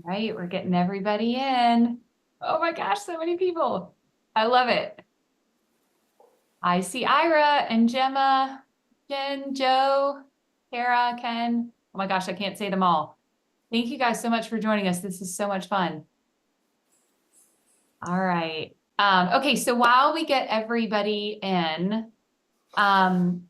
Right, we're getting everybody in. Oh my gosh, so many people. I love it. I see Ira and Gemma, Jen, Joe, Kara, Ken. Oh my gosh, I can't say them all. Thank you guys so much for joining us. This is so much fun. All right. Okay, so while we get everybody in, um,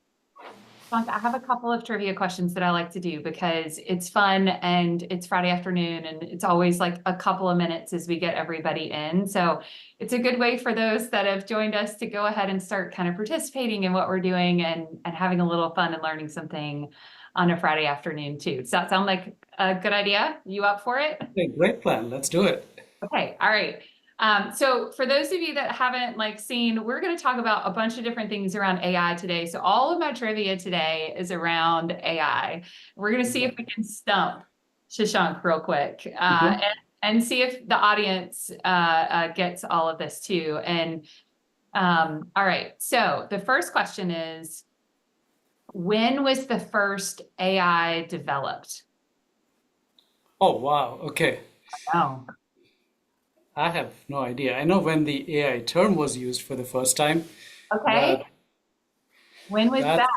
I have a couple of trivia questions that I like to do because it's fun and it's Friday afternoon and it's always like a couple of minutes as we get everybody in. So it's a good way for those that have joined us to go ahead and start kind of participating in what we're doing and having a little fun and learning something on a Friday afternoon too. Does that sound like a good idea? You up for it? Okay, great plan. Let's do it. Okay, all right. So for those of you that haven't seen, we're going to talk about a bunch of different things around AI today. So all of my trivia today is around AI. We're going to see if we can stump Shashank real quick Mhm. and see if the audience gets all of this too. And all right, so the first question is, when was the first AI developed? Oh, wow. Okay. Oh, I have no idea. I know when the AI term was used for the first time, okay. but When was that? that's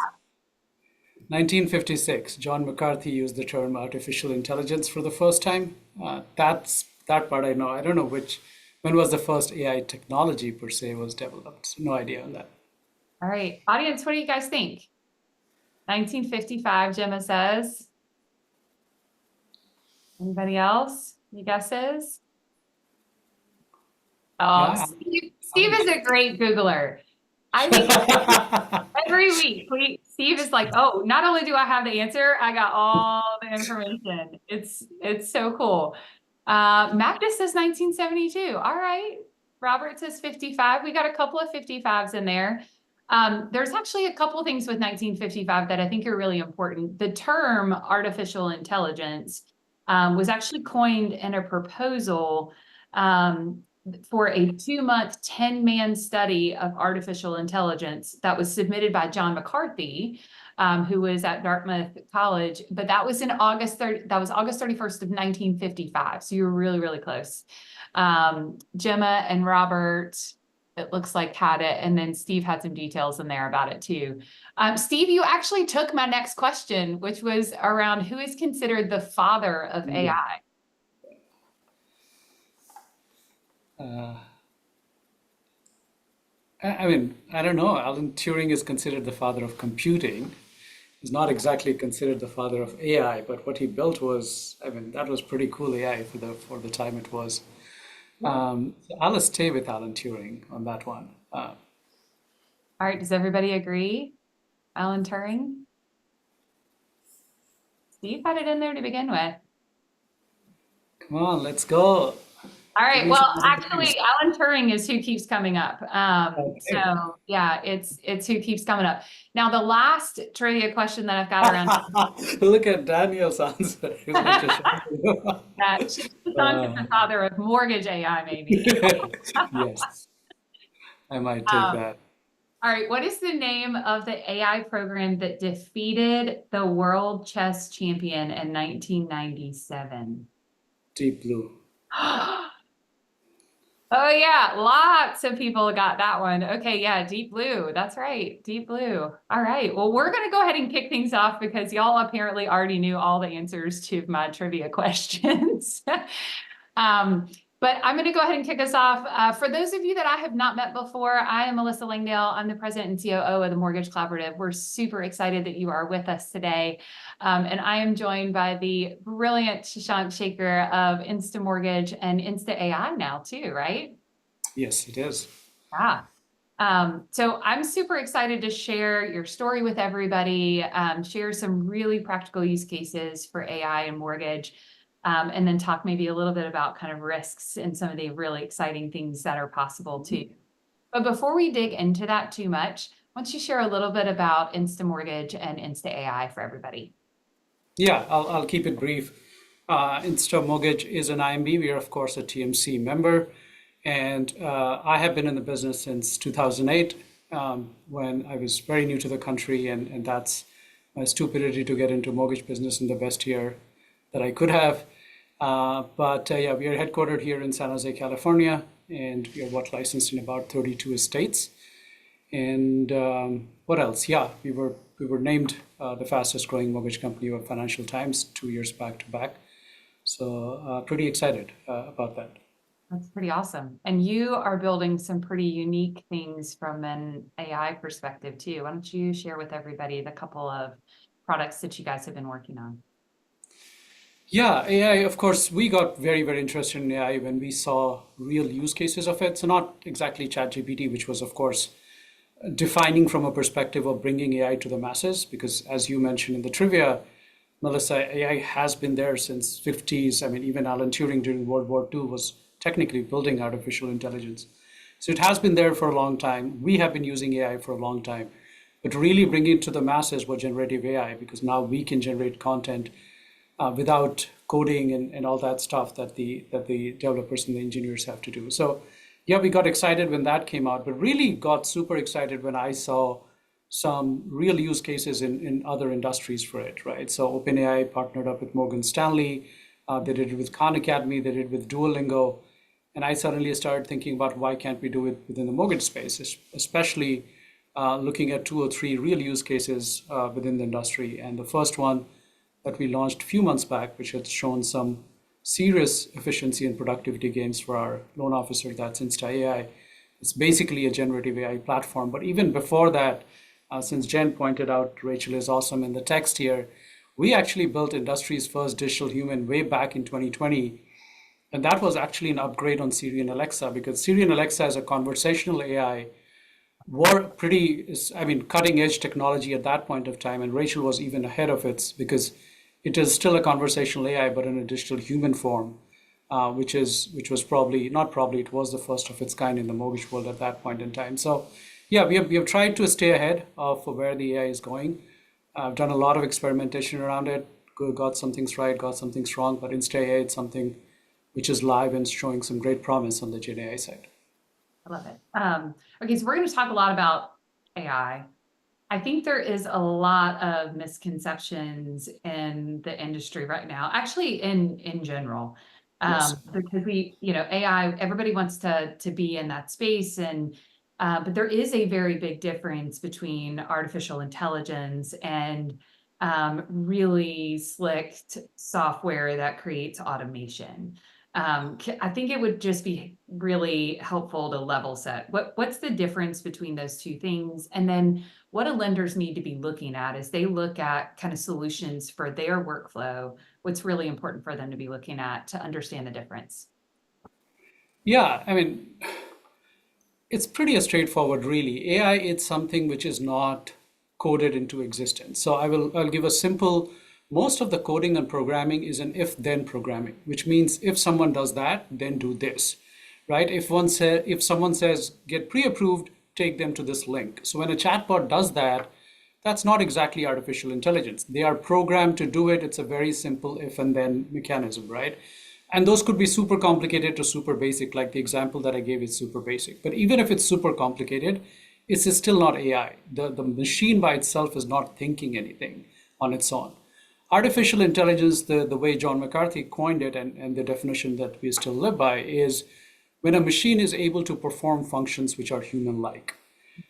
1956. John McCarthy used the term artificial intelligence for the first time. That part I know. I don't know when was the first AI technology per se was developed. No idea on that. All right, audience, what do you guys think? 1955, Gemma says. Anybody else? Any guesses? Oh, Yeah. Steve is a great Googler. I think every week, Steve is like, oh, not only do I have the answer, I got all the information. It's so cool. Magnus says 1972. All right. Robert says 55. We got a couple of 55s in there. There's actually a couple things with 1955 that I think are really important. The term artificial intelligence was actually coined in a proposal for a 2-month, 10-man study of artificial intelligence that was submitted by John McCarthy, who was at Dartmouth College. But that was that was August 31st of 1955. So you were really, really close. Gemma and Robert, it looks like, had it. And then Steve had some details in there about it too. Steve, you actually took my next question, which was around who is considered the father of AI. Uh, I mean, I don't know. Alan Turing is considered the father of computing. He's not exactly considered the father of AI, but what he built was, I mean, that was pretty cool AI for the time it was. So I'll stay with Alan Turing on that one. All right, does everybody agree? Alan Turing? Steve had it in there to begin with. Come on, let's go. All Give right, me well, some actually, names. Alan Turing is who keeps coming up. Okay. So yeah, it's who keeps coming up. Now, the last trivia question that I've got around Look at Daniel's answer. He's like that Shashank is uh, the father of mortgage AI, maybe. yes, I might take Um, that. all right, what is the name of the AI program that defeated the world chess champion in 1997? Deep Blue. Oh yeah, lots of people got that one. Okay, yeah, Deep Blue. That's right, Deep Blue. All right. Well, we're gonna go ahead and kick things off because y'all apparently already knew all the answers to my trivia questions. Um, but I'm going to go ahead and kick us off. For those of you that I have not met before, I am Melissa Langdale. I'm the president and COO of the Mortgage Collaborative. We're super excited that you are with us today. And I am joined by the brilliant Shashank Shekhar of Insta Mortgage and Insta AI now too, right? Yes, it is. Yeah. So I'm super excited to share your story with everybody, share some really practical use cases for AI and mortgage, and then talk maybe a little bit about kind of risks and some of the really exciting things that are possible too. But before we dig into that too much, why don't you share a little bit about Insta Mortgage and Insta AI for everybody? Yeah, I'll keep it brief. Insta Mortgage is an IMB. We are, of course, a TMC member. And I have been in the business since 2008 when I was very new to the country. And that's my stupidity to get into mortgage business in the best year that I could have. But yeah, we are headquartered here in San Jose, California, and we are licensed in about 32 states. And what else? Yeah, we were named the fastest growing mortgage company of Financial Times 2 years back to back. So pretty excited about that. That's pretty awesome. And you are building some pretty unique things from an AI perspective too. Why don't you share with everybody the couple of products that you guys have been working on? Yeah, AI, of course, we got very, very interested in AI when we saw real use cases of it. So not exactly ChatGPT, which was, of course, defining from a perspective of bringing AI to the masses, because as you mentioned in the trivia, Melissa, AI has been there since 50s. I mean, even Alan Turing during World War II was technically building artificial intelligence. So it has been there for a long time. We have been using AI for a long time. But really bringing it to the masses was generative AI, because now we can generate content without coding and all that stuff that the developers and the engineers have to do. So yeah, we got excited when that came out, but really got super excited when I saw some real use cases in other industries for it, right? So OpenAI partnered up with Morgan Stanley. They did it with Khan Academy. They did it with Duolingo. And I suddenly started thinking about why can't we do it within the mortgage space, especially looking at 2 or 3 real use cases within the industry. And the first one that we launched a few months back, which has shown some serious efficiency and productivity gains for our loan officer, that's Insta AI. It's basically a generative AI platform. But even before that, since Jen pointed out, Rachel is awesome in the text here, we actually built industry's first digital human way back in 2020. And that was actually an upgrade on Siri and Alexa, because Siri and Alexa as a conversational AI were pretty, I mean, cutting edge technology at that point of time. And Rachel was even ahead of it, because it is still a conversational AI, but in a digital human form, which was probably, not probably, it was the first of its kind in the mortgage world at that point in time. So yeah, we have tried to stay ahead of where the AI is going. I've done a lot of experimentation around it, got some things right, got some things wrong, but Insta AI, it's something which is live and showing some great promise on the Gen AI side. I love it. Okay, so we're going to talk a lot about AI. I think there is a lot of misconceptions in the industry right now, actually in general, Yes. because AI, everybody wants to be in that space, and but there is a very big difference between artificial intelligence and really slick software that creates automation. I think it would just be really helpful to level set. What's the difference between those two things? And then what do lenders need to be looking at as they look at kind of solutions for their workflow? What's really important for them to be looking at to understand the difference? Yeah, I mean, it's pretty straightforward, really. AI is something which is not coded into existence. So I'll give a simple, most of the coding and programming is an if-then programming, which means if someone does that, then do this, right? If someone says get pre-approved, take them to this link. So when a chatbot does that, that's not exactly artificial intelligence. They are programmed to do it. It's a very simple if and then mechanism, right? And those could be super complicated to super basic, like the example that I gave is super basic. But even if it's super complicated, it's still not AI. The machine by itself is not thinking anything on its own. Artificial intelligence, the way John McCarthy coined it, and the definition that we still live by, is when a machine is able to perform functions which are human-like.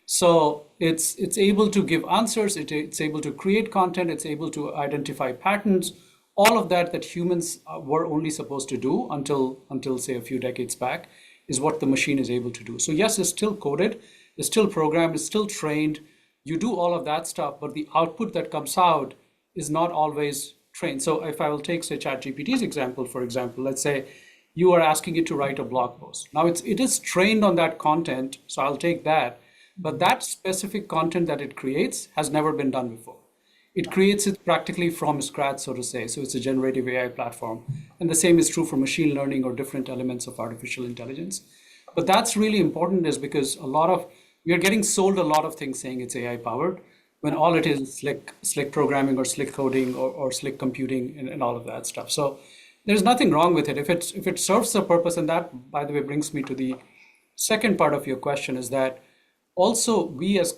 So it's able to give answers, it's able to create content, it's able to identify patterns, all of that humans were only supposed to do until say a few decades back, is what the machine is able to do. So yes, it's still coded, it's still programmed, it's still trained. You do all of that stuff, but the output that comes out is not always trained. So if I will take, say, ChatGPT's example, for example, let's say you are asking it to write a blog post. Now it is trained on that content, so I'll take that, but that specific content that it creates has never been done before. It creates it practically from scratch, so to say. So it's a generative AI platform. And the same is true for machine learning or different elements of artificial intelligence. But that's really important, is because we are getting sold a lot of things saying it's AI powered, when all it is slick programming or slick coding or slick computing and all of that stuff. So there's nothing wrong with it. If it serves the purpose, and that, by the way, brings me to the second part of your question, is that also we as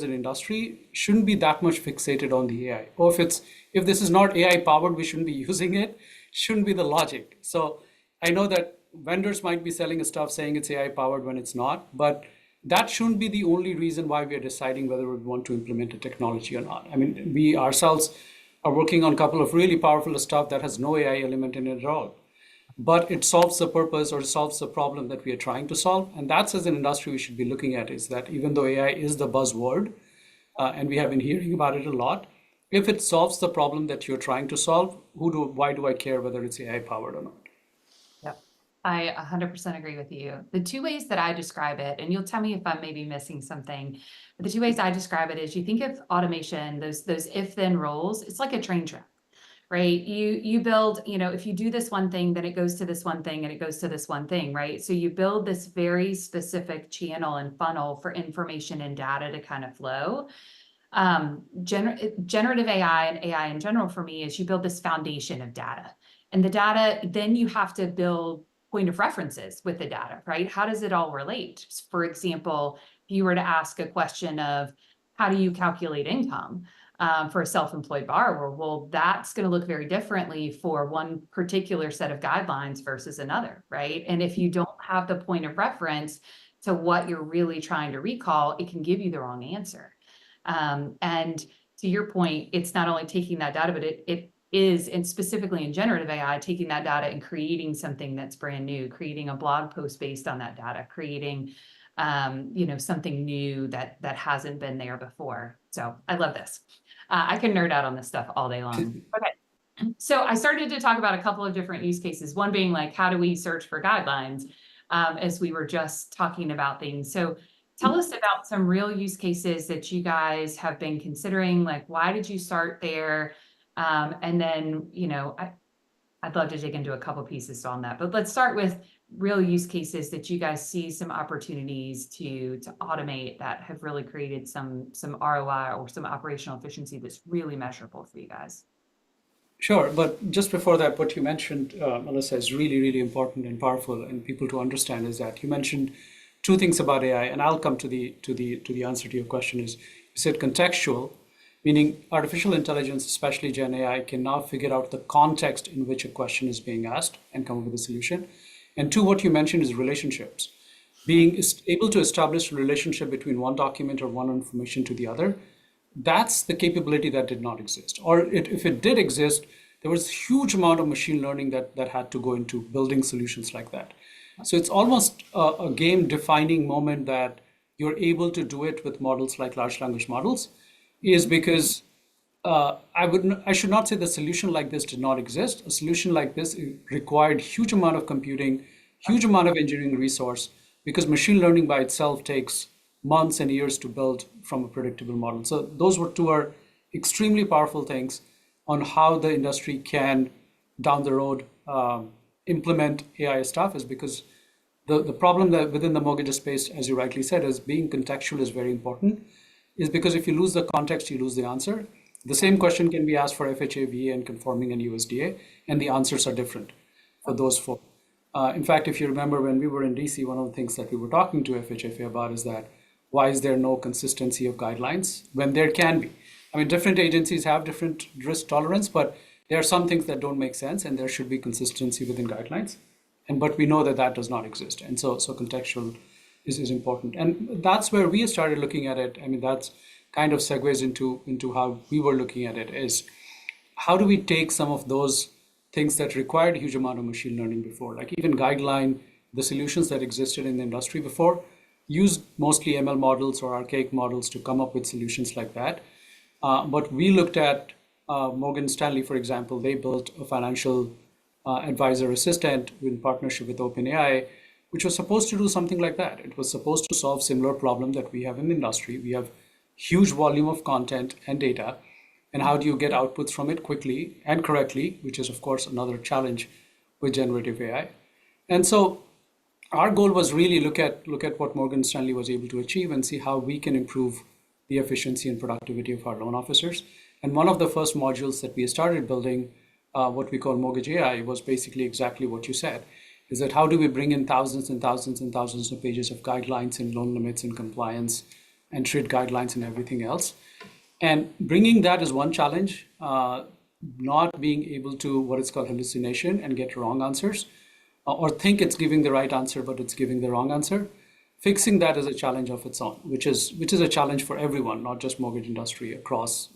an industry shouldn't be that much fixated on the AI. Or if this is not AI powered, we shouldn't be using it. shouldn't be the logic. So I know that vendors might be selling stuff saying it's AI powered when it's not, but that shouldn't be the only reason why we are deciding whether we want to implement a technology or not. I mean, we ourselves are working on a couple of really powerful stuff that has no AI element in it at all, but it solves the purpose or solves the problem that we are trying to solve. And that's, as an industry, we should be looking at, is that even though AI is the buzzword, and we have been hearing about it a lot, if it solves the problem that you're trying to solve, why do I care whether it's AI powered or not? Yep. I 100% agree with you. The two ways that I describe it, and you'll tell me if I'm maybe missing something, but the two ways I describe it is you think of automation, those if-then roles, it's like a train track, right? You build, if you do this one thing, then it goes to this one thing and it goes to this one thing, right? So you build this very specific channel and funnel for information and data to kind of flow. Generative AI and AI in general for me is you build this foundation of data. And the data, then you have to build point of references with the data, right? How does it all relate? For example, if you were to ask a question of how do you calculate income for a self-employed borrower, well, that's going to look very differently for one particular set of guidelines versus another, right? And if you don't have the point of reference to what you're really trying to recall, it can give you the wrong answer. And to your point, it's not only taking that data, but it is, and specifically in generative AI, taking that data and creating something that's brand new, creating a blog post based on that data, creating something new that hasn't been there before. So I love this. I can nerd out on this stuff all day long. Okay. So I started to talk about a couple of different use cases, one being like, how do we search for guidelines, as we were just talking about things. So tell us about some real use cases that you guys have been considering, like why did you start there? And then, I'd love to dig into a couple pieces on that, but let's start with real use cases that you guys see some opportunities to automate that have really created some ROI or some operational efficiency that's really measurable for you guys. Sure, but just before that, what you mentioned, Melissa, is really, really important and powerful, and people to understand is that you mentioned two things about AI, and I'll come to the answer to your question. Is you said contextual, meaning artificial intelligence, especially Gen AI, can now figure out the context in which a question is being asked and come up with a solution. And two, what you mentioned is relationships, being able to establish a relationship between one document or one information to the other. That's the capability that did not exist. Or if it did exist, there was a huge amount of machine learning that had to go into building solutions like that. So it's almost a game-defining moment that you're able to do it with models like large language models, is because I should not say the solution like this did not exist. A solution like this required huge amount of computing, huge amount of engineering resource, because machine learning by itself takes months and years to build from a predictable model. So those were two are extremely powerful things on how the industry can, down the road, implement AI stuff, is because the problem that within the mortgage space, as you rightly said, is being contextual is very important, is because if you lose the context, you lose the answer. The same question can be asked for FHA, VA, and conforming and USDA, and the answers are different for those four. In fact, if you remember when we were in DC, one of the things that we were talking to FHFA about is that why is there no consistency of guidelines when there can be? I mean, different agencies have different risk tolerance, but there are some things that don't make sense, and there should be consistency within guidelines. But we know that that does not exist, and so contextual is important, and that's where we started looking at it. I mean, that's kind of segues into how we were looking at it, is how do we take some of those things that required a huge amount of machine learning before, like even guideline, the solutions that existed in the industry before, used mostly ML models or archaic models to come up with solutions like that. But we looked at Morgan Stanley, for example. They built a financial advisor assistant in partnership with OpenAI, which was supposed to do something like that. It was supposed to solve similar problem that we have in the industry. We have huge volume of content and data, and how do you get outputs from it quickly and correctly, which is of course another challenge with generative AI. And so our goal was really look at what Morgan Stanley was able to achieve and see how we can improve the efficiency and productivity of our loan officers. And one of the first modules that we started building, what we call Mortgage AI, was basically exactly what you said, is that how do we bring in thousands and thousands and thousands of pages of guidelines and loan limits and compliance and trade guidelines and everything else. And bringing that is one challenge. not being able to what is called hallucination and get wrong answers, or think it's giving the right answer, but it's giving the wrong answer. Fixing that is a challenge of its own, which is a challenge for everyone, not just mortgage industry across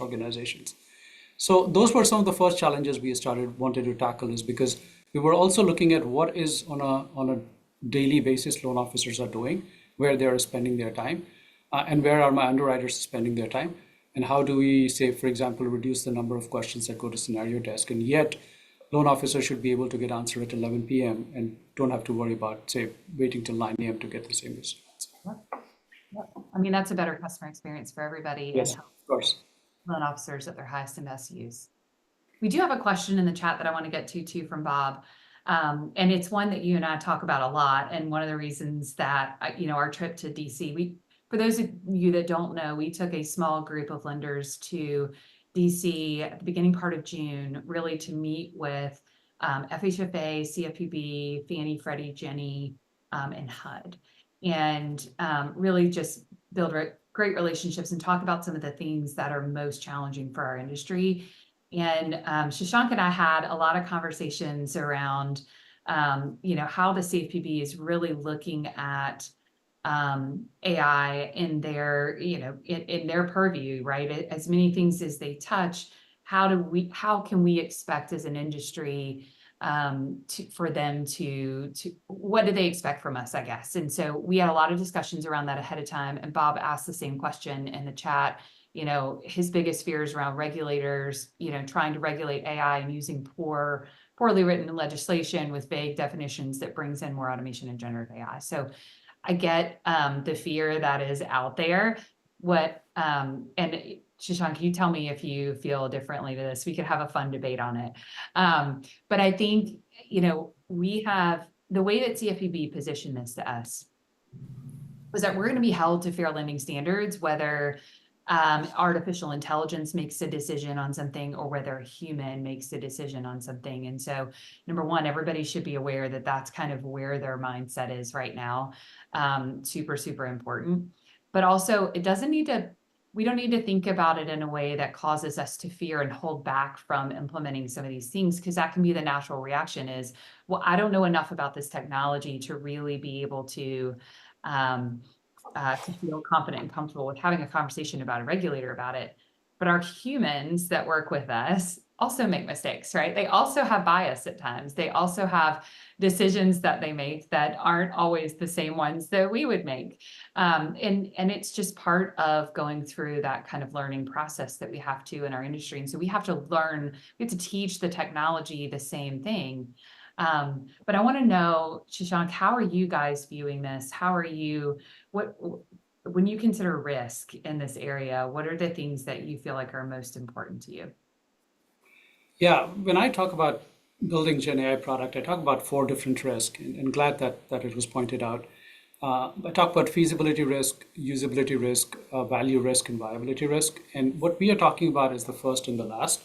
organizations. So those were some of the first challenges we wanted to tackle, is because we were also looking at what is on a daily basis loan officers are doing, where they are spending their time, and where are my underwriters spending their time, and how do we say, for example, reduce the number of questions that go to scenario desk, and yet loan officers should be able to get answer at 11 p.m. and don't have to worry about, say, waiting till 9 a.m. to get the same response. Yep. I mean, that's a better customer experience for everybody and Yes, help of course. loan officers at their highest and best use. We do have a question in the chat that I want to get to too from Bob. And it's one that you and I talk about a lot. And one of the reasons that, our trip to DC, for those of you that don't know, we took a small group of lenders to DC at the beginning part of June, really to meet with FHFA, CFPB, Fannie, Freddie, Ginnie, and HUD. And really just build great relationships and talk about some of the things that are most challenging for our industry. And Shashank and I had a lot of conversations around, how the CFPB is really looking at AI in their, in their purview, right? As many things as they touch, how can we expect as an industry for them to what do they expect from us, I guess? And so we had a lot of discussions around that ahead of time. And Bob asked the same question in the chat. His biggest fears around regulators, trying to regulate AI and using poorly written legislation with vague definitions that brings in more automation and generative AI. So I get the fear that is out there. And Shashank, you tell me if you feel differently to this. We could have a fun debate on it. But I think, we have the way that CFPB positioned this to us was that we're going to be held to fair lending standards, whether artificial intelligence makes a decision on something or whether a human makes a decision on something. And so, number one, everybody should be aware that that's kind of where their mindset is right now. Super, super important. But also, we don't need to think about it in a way that causes us to fear and hold back from implementing some of these things, because that can be the natural reaction is, well, I don't know enough about this technology to really be able to feel confident and comfortable with having a conversation about a regulator about it. But our humans that work with us also make mistakes, right? They also have bias at times. They also have decisions that they make that aren't always the same ones that we would make. And it's just part of going through that kind of learning process that we have to in our industry. And so we have to teach the technology the same thing. But I want to know, Shashank, how are you guys viewing this? When you consider risk in this area, what are the things that you feel like are most important to you? Yeah, when I talk about building Gen AI product, I talk about 4 different risks, and glad that it was pointed out. I talk about feasibility risk, usability risk, value risk, and viability risk. And what we are talking about is the first and the last.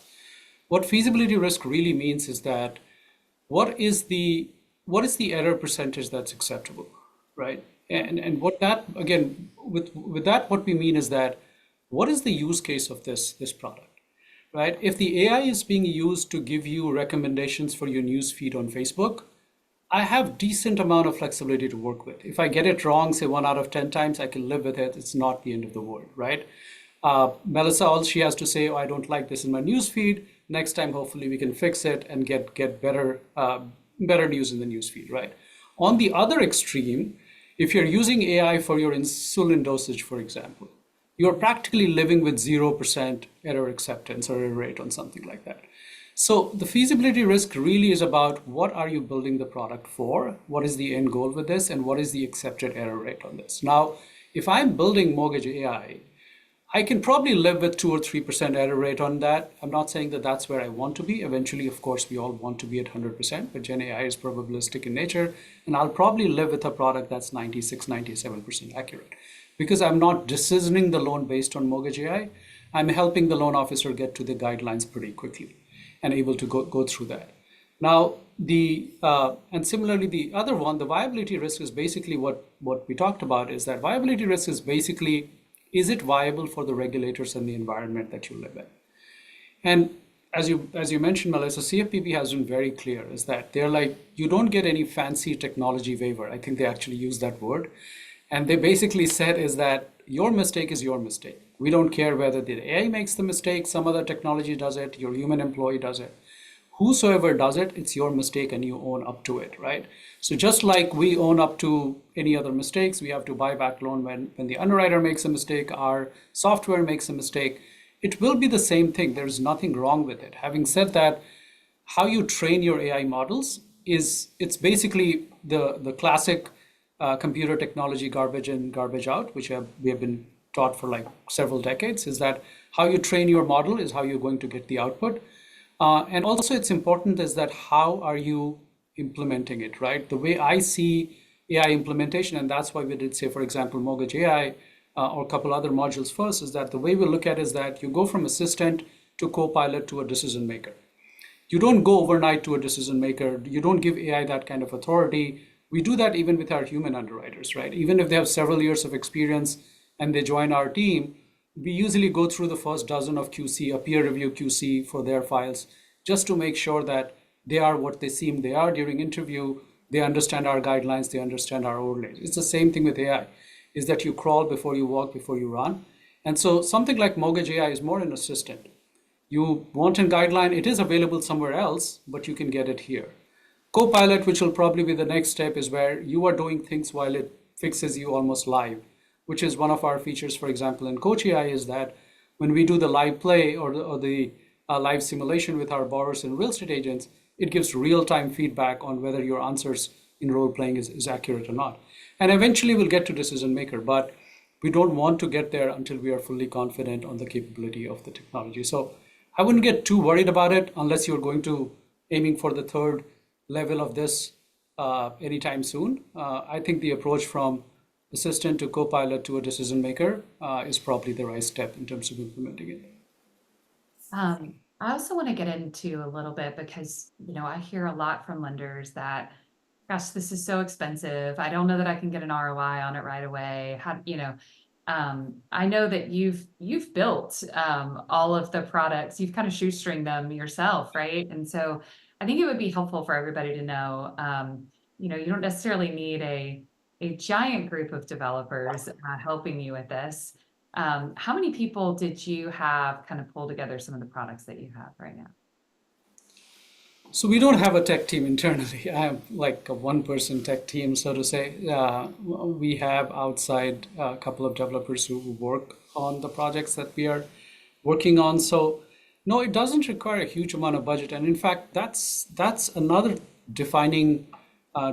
What feasibility risk really means is that what is the error percentage that's acceptable, right? And what that, again, with that, what we mean is that what is the use case of this product? Right? If the AI is being used to give you recommendations for your news feed on Facebook, I have decent amount of flexibility to work with. If I get it wrong, say 1 out of 10 times, I can live with it. It's not the end of the world, right? Melissa, all she has to say, oh, I don't like this in my news feed. Next time, hopefully we can fix it and get better news in the news feed, right? On the other extreme, if you're using AI for your insulin dosage, for example, you're practically living with 0% error acceptance or error rate on something like that. So the feasibility risk really is about what are you building the product for? What is the end goal with this? And what is the accepted error rate on this? Now, if I'm building mortgage AI, I can probably live with 2 or 3% error rate on that. I'm not saying that that's where I want to be. Eventually, of course, we all want to be at 100%, but Gen AI is probabilistic in nature. And I'll probably live with a product that's 96, 97% accurate. Because I'm not decisioning the loan based on mortgage AI, I'm helping the loan officer get to the guidelines pretty quickly and able to go through that. Now, and similarly, the other one, the viability risk is basically what we talked about, is that viability risk is basically, is it viable for the regulators and the environment that you live in? And as you mentioned, Melissa, CFPB has been very clear is that they're like, you don't get any fancy technology waiver. I think they actually use that word. And they basically said is that your mistake is your mistake. We don't care whether the AI makes the mistake, some other technology does it, your human employee does it. Whosoever does it, it's your mistake and you own up to it, right? So just like we own up to any other mistakes, we have to buy back loan when the underwriter makes a mistake, our software makes a mistake. It will be the same thing. There's nothing wrong with it. Having said that, how you train your AI models it's basically the classic computer technology garbage in, garbage out, which we have been taught for like several decades, is that how you train your model is how you're going to get the output. And also it's important is that how are you implementing it, right? The way I see AI implementation, and that's why we did say, for example, Mortgage AI or a couple other modules first, is that the way we look at it is that you go from assistant to co-pilot to a decision maker. You don't go overnight to a decision maker. You don't give AI that kind of authority. We do that even with our human underwriters, right? Even if they have several years of experience and they join our team, we usually go through the first dozen of QC, a peer review QC for their files, just to make sure that they are what they seem they are during interview. They understand our guidelines, they understand our overlays. It's the same thing with AI, is that you crawl before you walk, before you run. And so something like Mortgage AI is more an assistant. You want a guideline, it is available somewhere else, but you can get it here. Copilot, which will probably be the next step, is where you are doing things while it fixes you almost live, which is one of our features, for example, in Coach AI, is that when we do the live play or the live simulation with our borrowers and real estate agents, it gives real-time feedback on whether your answers in role playing is accurate or not. And eventually we'll get to decision maker, but we don't want to get there until we are fully confident on the capability of the technology. So I wouldn't get too worried about it unless you're going to aiming for the third level of this anytime soon. I think the approach from assistant to co-pilot to a decision maker is probably the right step in terms of implementing it. I also want to get into a little bit because, I hear a lot from lenders that, gosh, this is so expensive. I don't know that I can get an ROI on it right away. I know that you've built all of the products. You've kind of shoestring them yourself, right? And so I think it would be helpful for everybody to know, you don't necessarily need a giant group of developers helping you with this. How many people did you have kind of pull together some of the products that you have right now? So we don't have a tech team internally. I have like a one-person tech team, so to say. We have outside a couple of developers who work on the projects that we are working on. So no, it doesn't require a huge amount of budget. And in fact, that's another defining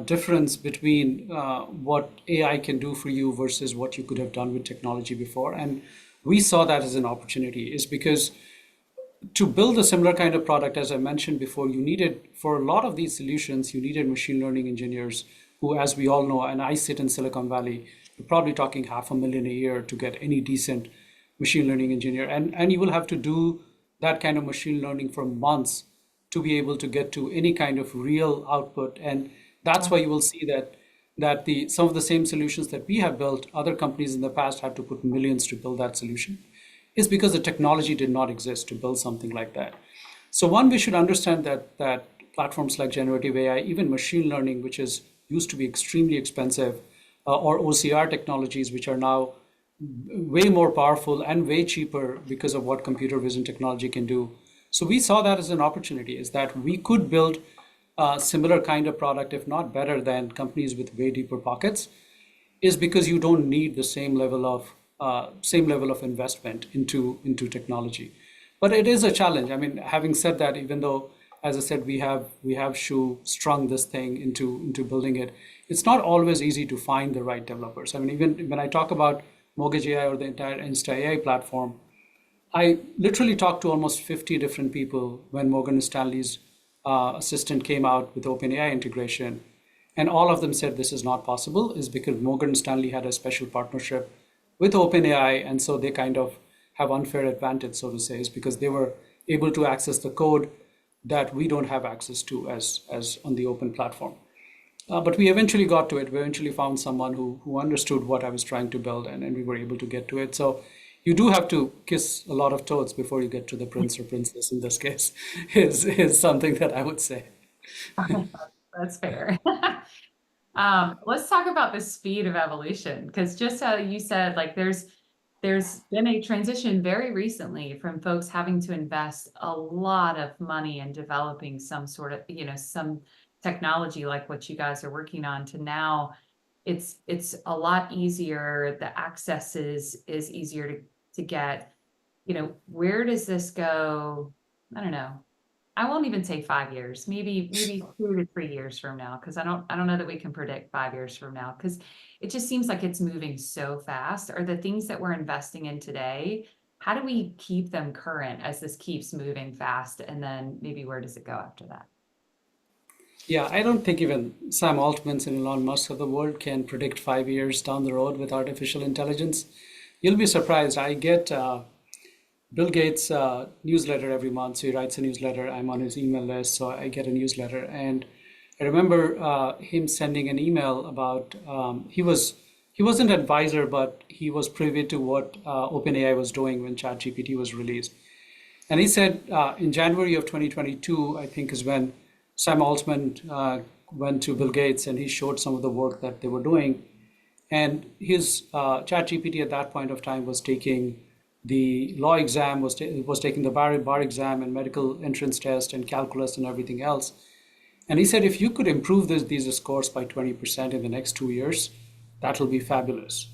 difference between what AI can do for you versus what you could have done with technology before. And we saw that as an opportunity, is because to build a similar kind of product, as I mentioned before, for a lot of these solutions, you needed machine learning engineers who, as we all know, and I sit in Silicon Valley, you're probably talking $500,000 a year to get any decent machine learning engineer. And you will have to do that kind of machine learning for months to be able to get to any kind of real output. And that's why you will see that some of the same solutions that we have built, other companies in the past had to put millions to build that solution, is because the technology did not exist to build something like that. So one, we should understand that platforms like generative AI, even machine learning, which is used to be extremely expensive, or OCR technologies, which are now way more powerful and way cheaper because of what computer vision technology can do. So we saw that as an opportunity, is that we could build a similar kind of product, if not better than companies with way deeper pockets, is because you don't need the same level of investment into technology. But it is a challenge. I mean, having said that, even though, as I said, we have strung this thing into building it, it's not always easy to find the right developers. I mean, even when I talk about Mortgage AI or the entire Insta AI platform, I literally talked to almost 50 different people when Morgan Stanley's assistant came out with OpenAI integration, and all of them said this is not possible, is because Morgan Stanley had a special partnership with OpenAI, and so they kind of have unfair advantage, so to say, is because they were able to access the code that we don't have access to as on the open platform. But we eventually got to it. We eventually found someone who understood what I was trying to build, and we were able to get to it. So you do have to kiss a lot of toads before you get to the prince or princess in this case, is something that I would say. That's fair. Let's talk about the speed of evolution, because just how you said, like there's been a transition very recently from folks having to invest a lot of money in developing some sort of, some technology like what you guys are working on to now it's a lot easier. The access is easier to get. Where does this go? I don't know. I won't even say 5 years, maybe 2 to 3 years from now, because I don't know that we can predict 5 years from now, because it just seems like it's moving so fast. Are the things that we're investing in today, how do we keep them current as this keeps moving fast? And then maybe where does it go after that? Yeah, I don't think even Sam Altmans and Elon Musk of the world can predict 5 years down the road with artificial intelligence. You'll be surprised. I get Bill Gates' newsletter every month. So he writes a newsletter. I'm on his email list, so I get a newsletter. And I remember him sending an email about he wasn't an advisor, but he was privy to what OpenAI was doing when ChatGPT was released. And he said in January of 2022, I think is when Sam Altman went to Bill Gates and he showed some of the work that they were doing. And his ChatGPT at that point of time was taking the law exam, was taking the bar exam and medical entrance test and calculus and everything else. And he said, if you could improve these scores by 20% in the next 2 years, that'll be fabulous.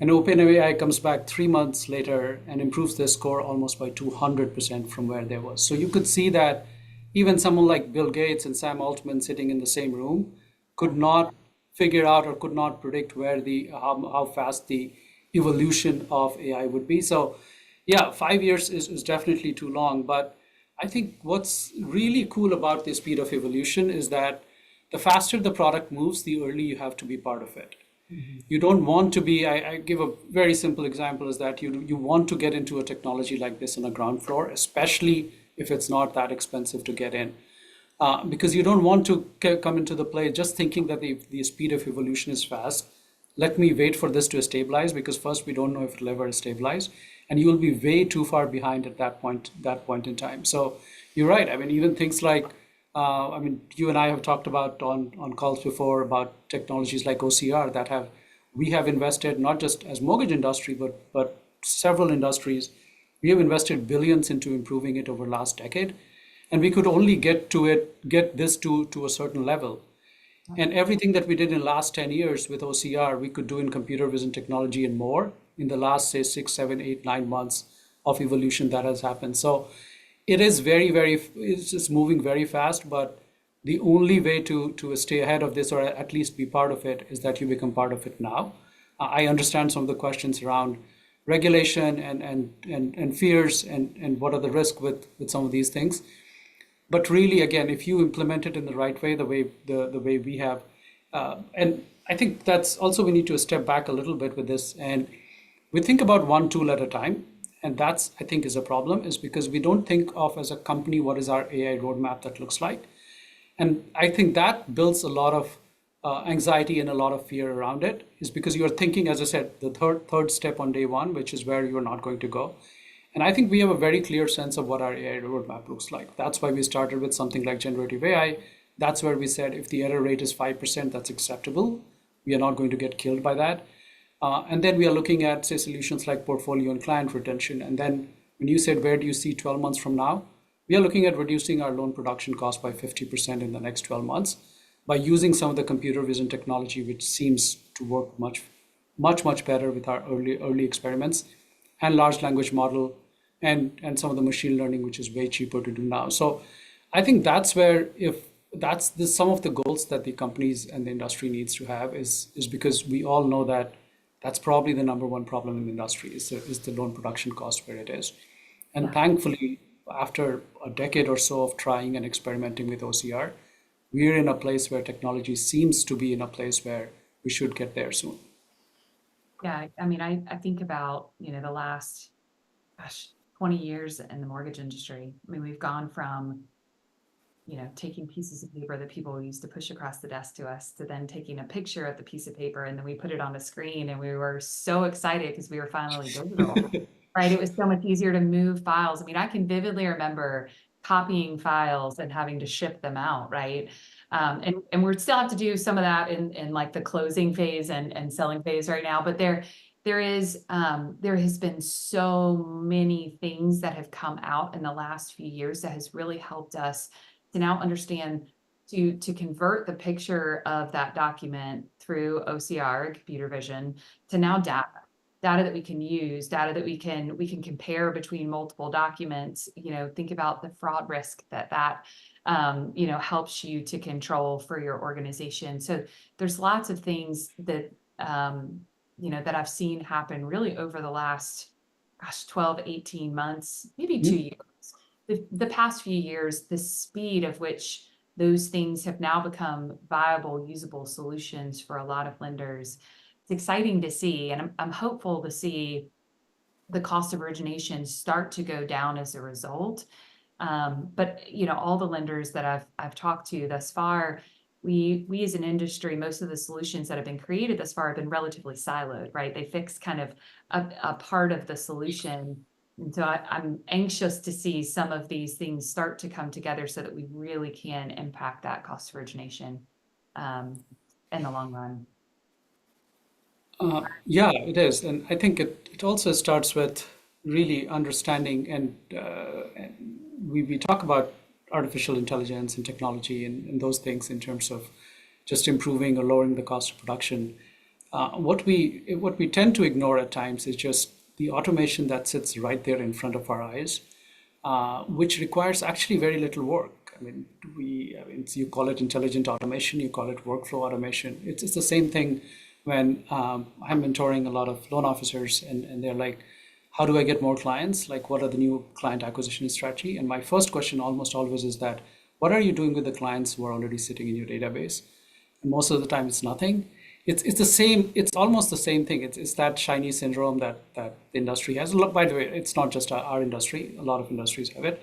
And OpenAI comes back 3 months later and improves their score almost by 200% from where they was. So you could see that even someone like Bill Gates and Sam Altman sitting in the same room could not figure out or could not predict where how fast the evolution of AI would be. So yeah, 5 years is definitely too long. But I think what's really cool about the speed of evolution is that the faster the product moves, the early you have to be part of it. You don't want to be, I give a very simple example is that you want to get into a technology like this on a ground floor, especially if it's not that expensive to get in. Because you don't want to come into the play just thinking that the speed of evolution is fast. Let me wait for this to stabilize because first we don't know if it'll ever stabilize, and you will be way too far behind at that point in time. So you're right. I mean, even things like, I mean, you and I have talked about on calls before about technologies like OCR that we have invested not just as mortgage industry, but several industries. We have invested billions into improving it over the last decade, and we could only get this to a certain level. And everything that we did in the last 10 years with OCR, we could do in computer vision technology and more in the last, say, 6, 7, 8, 9 months of evolution that has happened. So it is it's just moving very fast, but the only way to stay ahead of this or at least be part of it is that you become part of it now. I understand some of the questions around regulation and fears and what are the risks with some of these things. But really, again, if you implement it in the right way, the way we have, and I think that's also we need to step back a little bit with this, and we think about one tool at a time, and that's I think is a problem, is because we don't think of as a company what is our AI roadmap that looks like, and I think that builds a lot of anxiety and a lot of fear around it, is because you're thinking, as I said, the third step on day one, which is where you're not going to go. And I think we have a very clear sense of what our AI roadmap looks like. That's why we started with something like generative AI. That's where we said if the error rate is 5%, that's acceptable. We are not going to get killed by that. And then we are looking at, say, solutions like portfolio and client retention. And then when you said, where do you see 12 months from now? We are looking at reducing our loan production cost by 50% in the next 12 months by using some of the computer vision technology, which seems to work much better with our early experiments, and large language model and some of the machine learning, which is way cheaper to do now. So I think that's where if that's some of the goals that the companies and the industry needs to have is because we all know that that's probably the number one problem in the industry is the loan production cost where it is. And thankfully, after a decade or so of trying and experimenting with OCR, we're in a place where technology seems to be in a place where we should get there soon. Yeah, I mean, I think about, the last, gosh, 20 years in the mortgage industry. I mean, we've gone from taking pieces of paper that people used to push across the desk to us, to then taking a picture of the piece of paper and then we put it on the screen, and we were so excited because we were finally digital, right? It was so much easier to move files. I mean, I can vividly remember copying files and having to ship them out, right? And we still have to do some of that in like the closing phase and selling phase right now, but there has been so many things that have come out in the last few years that has really helped us to now understand, to convert the picture of that document through OCR, computer vision, to now data that we can use, data that we can compare between multiple documents. Think about the fraud risk that helps you to control for your organization. So there's lots of things that I've seen happen really over the last, 12, 18 months, maybe 2 years. The past few years, the speed of which those things have now become viable, usable solutions for a lot of lenders. It's exciting to see, and I'm hopeful to see the cost of origination start to go down as a result. But all the lenders that I've talked to thus far, we as an industry, most of the solutions that have been created thus far have been relatively siloed, right? They fix kind of a part of the solution. And so I'm anxious to see some of these things start to come together so that we really can impact that cost of origination in the long run. Yeah, it is. And I think it also starts with really understanding, and we talk about artificial intelligence and technology and those things in terms of just improving or lowering the cost of production. What we tend to ignore at times is just the automation that sits right there in front of our eyes, which requires actually very little work. I mean, you call it intelligent automation, you call it workflow automation. It's the same thing when I'm mentoring a lot of loan officers, and they're like, how do I get more clients? Like, what are the new client acquisition strategy? And my first question almost always is that, what are you doing with the clients who are already sitting in your database? And most of the time it's nothing. It's the same, it's almost the same thing. It's that shiny syndrome that the industry has. Look, by the way, it's not just our industry, a lot of industries have it,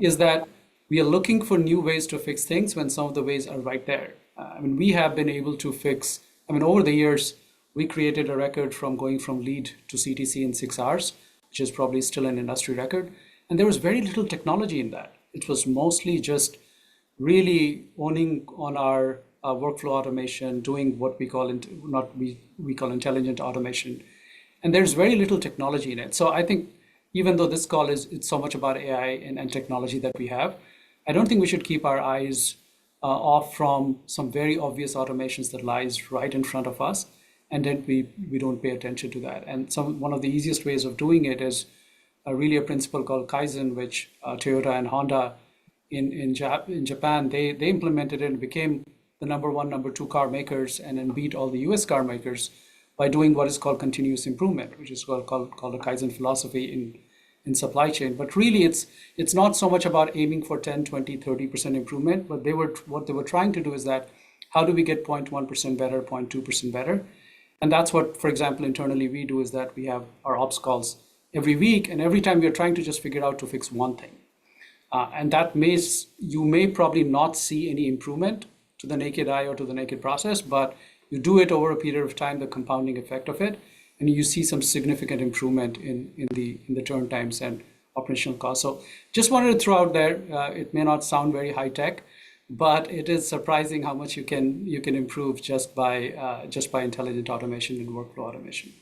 is that we are looking for new ways to fix things when some of the ways are right there. We have been able to fix, over the years, we created a record from going from lead to CTC in 6 hours, which is probably still an industry record. And there was very little technology in that. It was mostly just really owning on our workflow automation, doing what we call not we call intelligent automation, and there's very little technology in it. So I think even though this call is it's so much about AI and technology that we have, I don't think we should keep our eyes off from some very obvious automations that lies right in front of us, and then we don't pay attention to that. And one of the easiest ways of doing it is really a principle called Kaizen, which Toyota and Honda in Japan, they implemented it and became the number one, number two car makers, and then beat all the US car makers by doing what is called continuous improvement, which is called a Kaizen philosophy in supply chain. But really, it's not so much about aiming for 10, 20, 30% improvement, but what they were trying to do is that, how do we get 0.1% better, 0.2% better? And that's what, for example, internally we do, is that we have our ops calls every week, and every time we are trying to just figure out to fix one thing. And that you may probably not see any improvement to the naked eye or to the naked process, but you do it over a period of time, the compounding effect of it, and you see some significant improvement in the turn times and operational costs. So just wanted to throw out there, it may not sound very high tech, but it is surprising how much you can improve just by intelligent automation and workflow automation.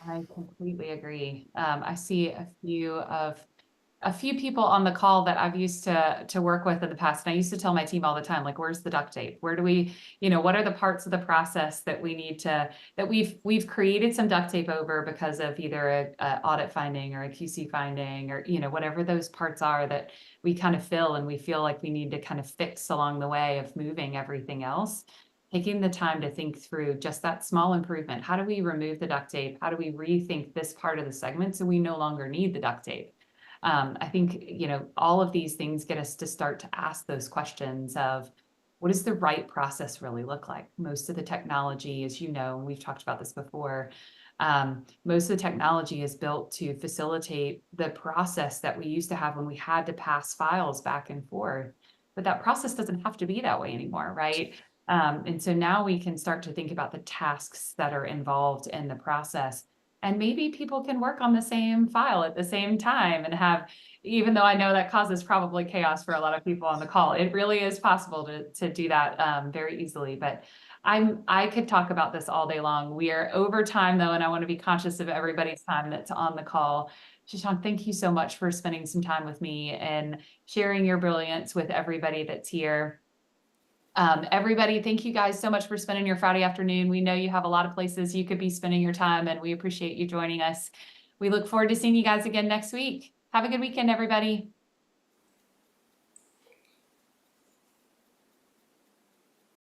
I completely agree. I see a few people on the call that I've used to work with in the past. And I used to tell my team all the time, like, where's the duct tape? Where do we, what are the parts of the process that we need that we've created some duct tape over because of either a audit finding or a QC finding, or, whatever those parts are that we kind of fill and we feel like we need to kind of fix along the way of moving everything else. Taking the time to think through just that small improvement. How do we remove the duct tape? How do we rethink this part of the segment so we no longer need the duct tape? I think, all of these things get us to start to ask those questions of, what does the right process really look like? Most of the technology, as you know, and we've talked about this before, most of the technology is built to facilitate the process that we used to have when we had to pass files back and forth. but that process doesn't have to be that way anymore, right? And so now we can start to think about the tasks that are involved in the process. And maybe people can work on the same file at the same time and have, even though I know that causes probably chaos for a lot of people on the call, it really is possible to do that very easily. But I could talk about this all day long. We are over time though, and I want to be conscious of everybody's time that's on the call. Shashank, thank you so much for spending some time with me and sharing your brilliance with everybody that's here. Everybody, thank you guys so much for spending your Friday afternoon. We know you have a lot of places you could be spending your time, and we appreciate you joining us. We look forward to seeing you guys again next week. Have a good weekend, everybody.